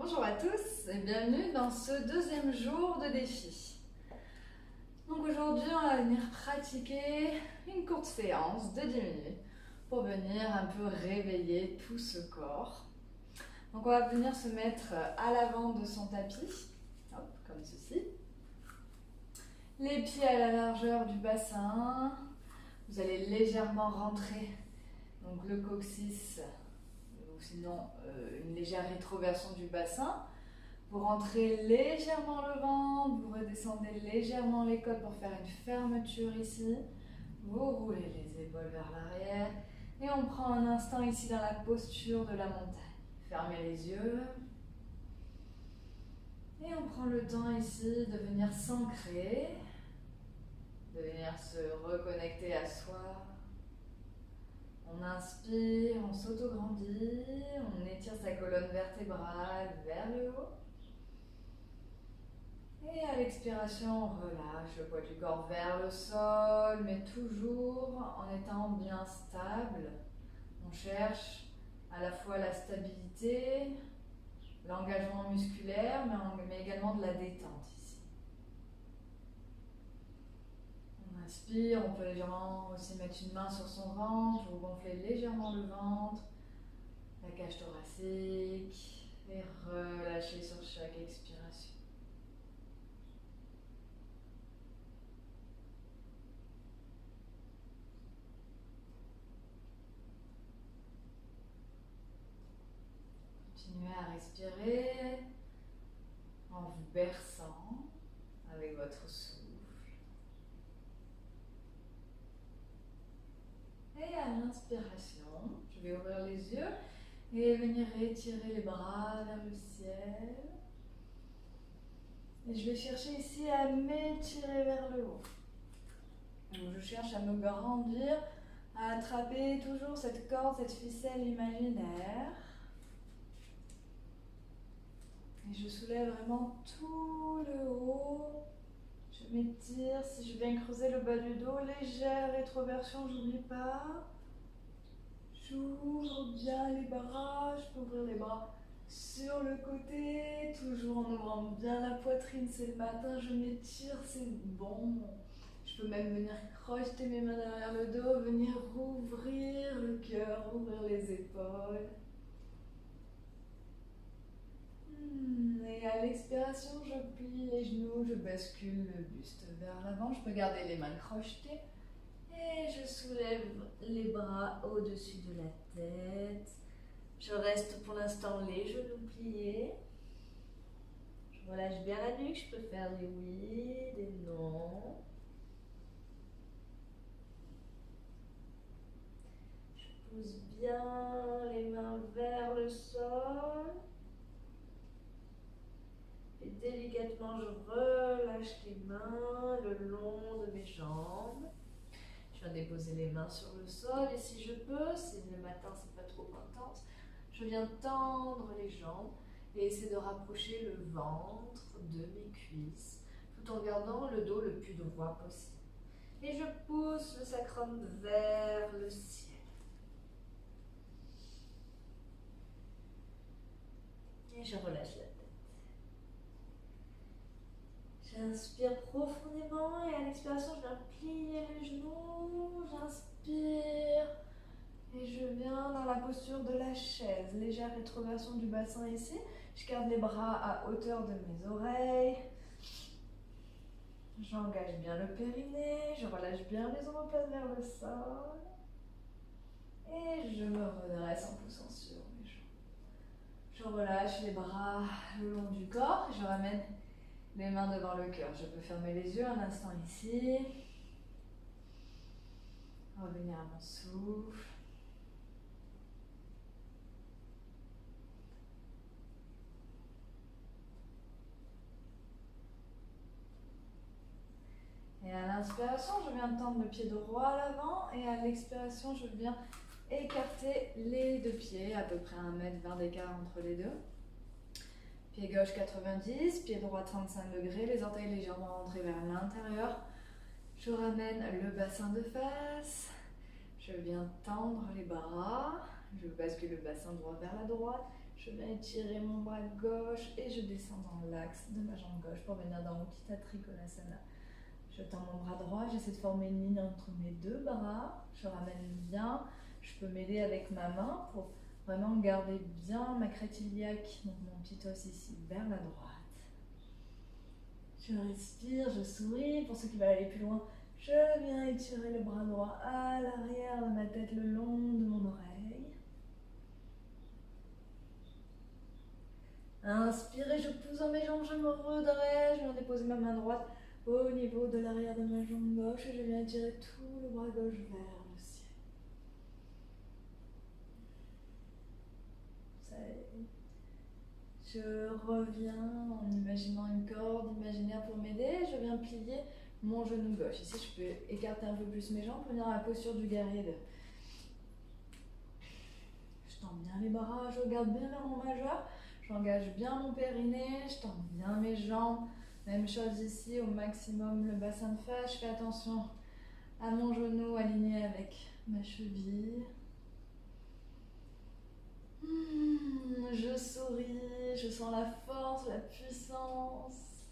Bonjour à tous et bienvenue dans ce deuxième jour de défi. Donc aujourd'hui on va venir pratiquer une courte séance de 10 minutes pour venir un peu réveiller tout ce corps. Donc on va venir se mettre à l'avant de son tapis, hop, comme ceci. Les pieds à la largeur du bassin. Vous allez légèrement rentrer donc le coccyx, ou sinon une légère rétroversion du bassin. Vous rentrez légèrement le ventre, vous redescendez légèrement les côtes pour faire une fermeture ici. Vous roulez les épaules vers l'arrière et on prend un instant ici dans la posture de la montagne. Fermez les yeux et on prend le temps ici de venir s'ancrer, de venir se reconnecter à soi. On inspire, on s'auto-grandit, on étire sa colonne vertébrale vers le haut. Et à l'expiration, on relâche le poids du corps vers le sol, mais toujours en étant bien stable. On cherche à la fois la stabilité, l'engagement musculaire, mais également de la détente ici. On inspire, on peut légèrement aussi mettre une main sur son ventre, vous gonflez légèrement le ventre, la cage thoracique, et relâchez sur chaque expiration. Continuez à respirer en vous berçant avec votre souffle. Et à l'inspiration, je vais ouvrir les yeux et venir étirer les bras vers le ciel. Et je vais chercher ici à m'étirer vers le haut. Donc je cherche à me grandir, à attraper toujours cette corde, cette ficelle imaginaire. Et je soulève vraiment tout le haut. Je m'étire, si je viens creuser le bas du dos, légère rétroversion, j'oublie pas. J'ouvre bien les bras, je peux ouvrir les bras sur le côté, toujours en ouvrant bien la poitrine, c'est le matin, je m'étire, c'est bon. Je peux même venir crocheter mes mains derrière le dos, venir rouvrir le cœur, ouvrir les épaules. Et à l'expiration, je plie les genoux, je bascule le buste vers l'avant. Je peux garder les mains crochetées. Et je soulève les bras au-dessus de la tête. Je reste pour l'instant les genoux pliés. Je relâche bien la nuque. Je peux faire des oui, des non. Je pousse bien les mains vers le sol. Et délicatement, je relâche les mains le long de mes jambes. Je viens déposer les mains sur le sol et si je peux, si le matin c'est pas trop intense, je viens tendre les jambes et essayer de rapprocher le ventre de mes cuisses tout en gardant le dos le plus droit possible. Et je pousse le sacrum vers le ciel. Et je relâche la tête. J'inspire profondément et à l'expiration, je viens plier les genoux. J'inspire et je viens dans la posture de la chaise. Légère rétroversion du bassin ici. Je garde les bras à hauteur de mes oreilles. J'engage bien le périnée. Je relâche bien les omoplates vers le sol. Et je me redresse en poussant sur mes jambes. Je relâche les bras le long du corps. Je ramène les mains devant le cœur. Je peux fermer les yeux un instant ici. Revenir à mon souffle. Et à l'inspiration, je viens tendre le pied droit à l'avant. Et à l'expiration, je viens écarter les deux pieds, à peu près 1,20 m d'écart entre les deux. Pied gauche 90, pied droit 35 degrés, les orteils légèrement rentrés vers l'intérieur. Je ramène le bassin de face. Je viens tendre les bras. Je bascule le bassin droit vers la droite. Je viens étirer mon bras gauche et je descends dans l'axe de ma jambe gauche pour venir dans Utthita Trikonasana. Je tends mon bras droit, j'essaie de former une ligne entre mes deux bras. Je ramène bien. Je peux m'aider avec ma main pour vraiment garder bien ma crête iliaque, donc mon petit os ici, vers la droite. Je respire, je souris. Pour ceux qui veulent aller plus loin, je viens étirer le bras droit à l'arrière de ma tête, le long de mon oreille. Inspirez, je pousse dans mes jambes, je me redresse, je viens déposer ma main droite au niveau de l'arrière de ma jambe gauche et je viens étirer tout le bras gauche vers le ciel. Ça y est. Je reviens en imaginant une corde imaginaire pour m'aider. Je viens plier mon genou gauche. Ici, je peux écarter un peu plus mes jambes pour venir à la posture du guerrier 2. Je tends bien les bras, je regarde bien vers mon majeur. J'engage bien mon périnée, je tends bien mes jambes. Même chose ici, au maximum le bassin de face. Je fais attention à mon genou aligné avec ma cheville. Je souris, je sens la force, la puissance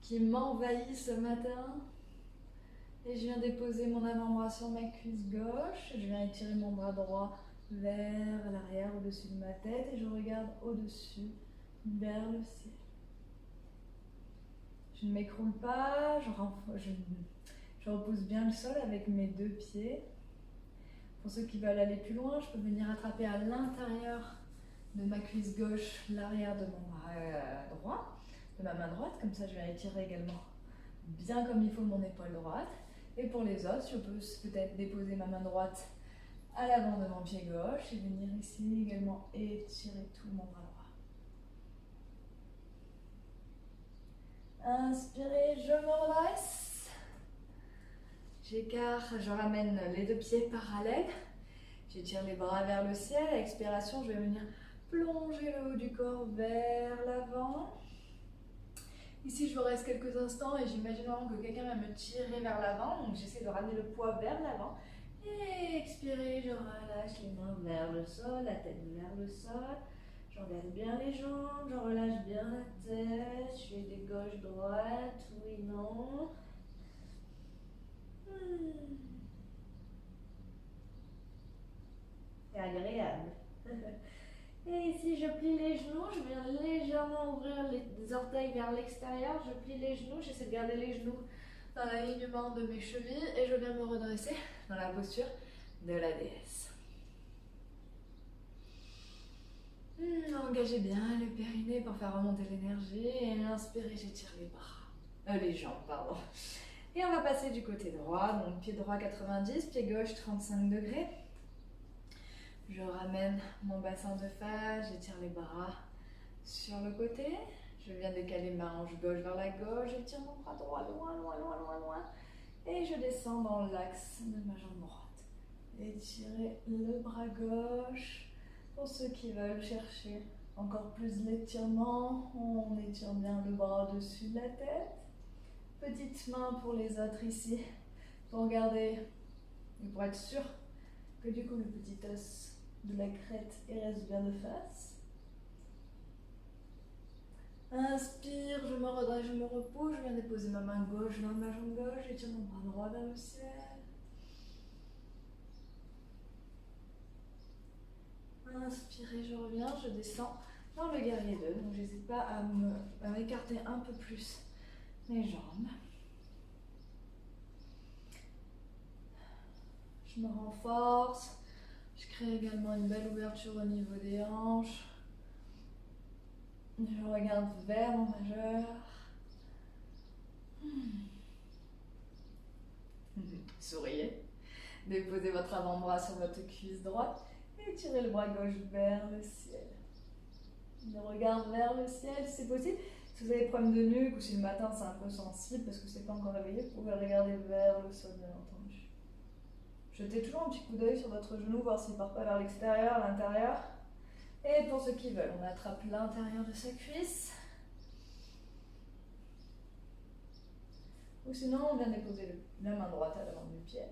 qui m'envahit ce matin. Et je viens déposer mon avant-bras sur ma cuisse gauche. Je viens étirer mon bras droit vers l'arrière, au-dessus de ma tête. Et je regarde au-dessus, vers le ciel. Je ne m'écroule pas, je repousse bien le sol avec mes deux pieds. Pour ceux qui veulent aller plus loin, je peux venir attraper à l'intérieur de ma cuisse gauche l'arrière de mon bras droit, de ma main droite. Comme ça, je vais étirer également bien comme il faut mon épaule droite. Et pour les autres, je peux peut-être déposer ma main droite à l'avant de mon pied gauche et venir ici également étirer tout mon bras droit. Inspirez, je me redresse. J'écarte, je ramène les deux pieds parallèles. J'étire les bras vers le ciel. À l'expiration, je vais venir plonger le haut du corps vers l'avant. Ici, je reste quelques instants et j'imagine vraiment que quelqu'un va me tirer vers l'avant. Donc, j'essaie de ramener le poids vers l'avant. Et expirez, je relâche les mains vers le sol, la tête vers le sol. J'engage bien les jambes, je relâche bien la tête. Je fais des gauche-droite, oui, non. C'est agréable. Et ici, je plie les genoux, je viens légèrement ouvrir les orteils vers l'extérieur. Je plie les genoux, j'essaie de garder les genoux dans l'alignement de mes chevilles et je viens me redresser dans la posture de la déesse. Engagez bien le périnée pour faire remonter l'énergie et inspirez, j'étire les bras, les jambes, pardon. Et on va passer du côté droit, donc pied droit 90, pied gauche 35 degrés. Je ramène mon bassin de face, j'étire les bras sur le côté. Je viens décaler ma hanche gauche vers la gauche, j'étire mon bras droit loin, loin, loin, loin, loin. Et je descends dans l'axe de ma jambe droite. Étirez le bras gauche. Pour ceux qui veulent chercher encore plus l'étirement, on étire bien le bras au-dessus de la tête. Petite main pour les autres ici, pour garder et pour être sûr que du coup le petit os de la crête reste bien de face. Inspire, je me redresse, je me repousse, je viens déposer ma main gauche dans ma jambe gauche, j'étire mon bras droit vers le ciel. Inspirez, je reviens, je descends dans le guerrier 2, donc j'hésite pas à m'écarter un peu plus mes jambes. Je me renforce, je crée également une belle ouverture au niveau des hanches. Je regarde vers mon majeur. Souriez. Déposez votre avant-bras sur votre cuisse droite et tirez le bras gauche vers le ciel. Le regard vers le ciel si c'est possible. Si vous avez des problèmes de nuque ou si le matin c'est un peu sensible parce que c'est pas encore réveillé, vous pouvez regarder vers le sol bien entendu. Jetez toujours un petit coup d'œil sur votre genou, voir s'il ne part pas vers l'extérieur, l'intérieur. Et pour ceux qui veulent, on attrape l'intérieur de sa cuisse. Ou sinon, on vient déposer la main droite à l'avant du pied.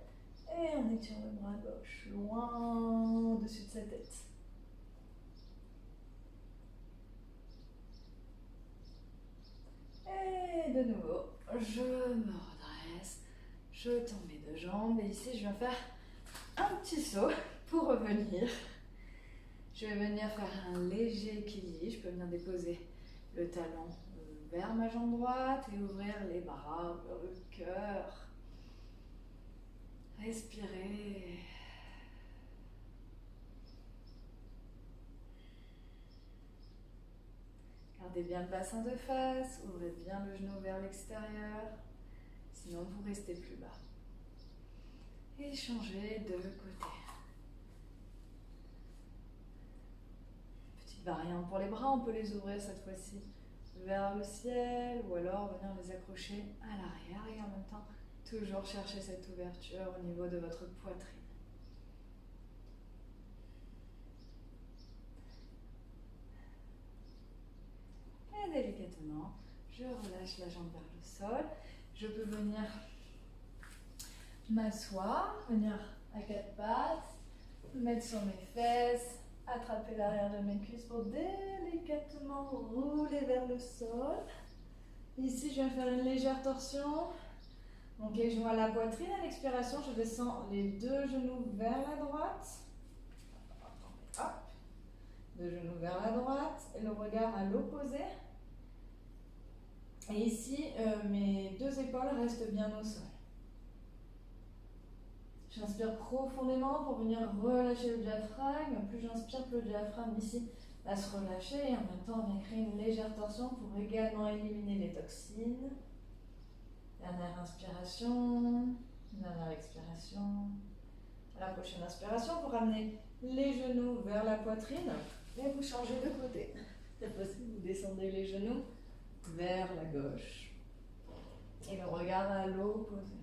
Et on étire le bras gauche loin au-dessus de sa tête. je me redresse, je tends mes deux jambes et ici je viens faire un petit saut pour revenir. Je vais venir faire un léger équilibre, je peux venir déposer le talon vers ma jambe droite et ouvrir les bras vers le cœur. Respirez. Gardez bien le bassin de face, ouvrez bien le genou vers l'extérieur, sinon vous restez plus bas. Et changez de côté. Petite variante pour les bras, on peut les ouvrir cette fois-ci vers le ciel ou alors venir les accrocher à l'arrière et en même temps toujours chercher cette ouverture au niveau de votre poitrine. Et délicatement, je relâche la jambe vers le sol. Je peux venir m'asseoir, venir à quatre pattes, mettre sur mes fesses, attraper l'arrière de mes cuisses pour délicatement rouler vers le sol. Ici, je vais faire une légère torsion. Donc les genoux à la poitrine. À l'expiration, je descends les deux genoux vers la droite. Hop. Deux genoux vers la droite et le regard à l'opposé. Et ici, mes deux épaules restent bien au sol. J'inspire profondément pour venir relâcher le diaphragme. Plus j'inspire, plus le diaphragme ici va se relâcher. Et en même temps, on vient créer une légère torsion pour également éliminer les toxines. Dernière inspiration. Dernière expiration. À la prochaine inspiration, vous ramenez les genoux vers la poitrine et vous changez de côté. Cette fois-ci, vous descendez les genoux vers la gauche. Et le regard à l'opposé.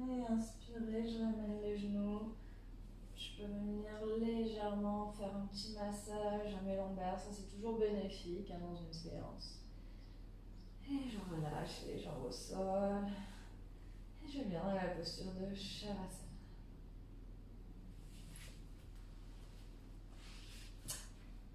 Et inspirez, je ramène les genoux. Je peux venir légèrement faire un petit massage à mes lombaires. Ça, c'est toujours bénéfique dans une séance. Et je relâche les jambes au sol. Et je viens dans la posture de Shavasana.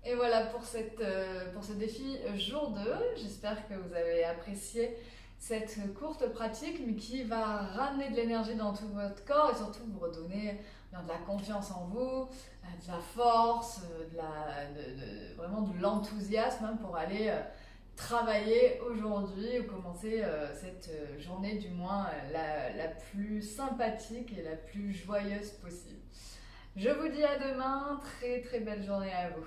Et voilà pour ce défi jour 2. J'espère que vous avez apprécié cette courte pratique, mais qui va ramener de l'énergie dans tout votre corps et surtout vous redonner de la confiance en vous, de la force, vraiment de l'enthousiasme pour aller travailler aujourd'hui ou commencer cette journée du moins la plus sympathique et la plus joyeuse possible. Je vous dis à demain, très très belle journée à vous.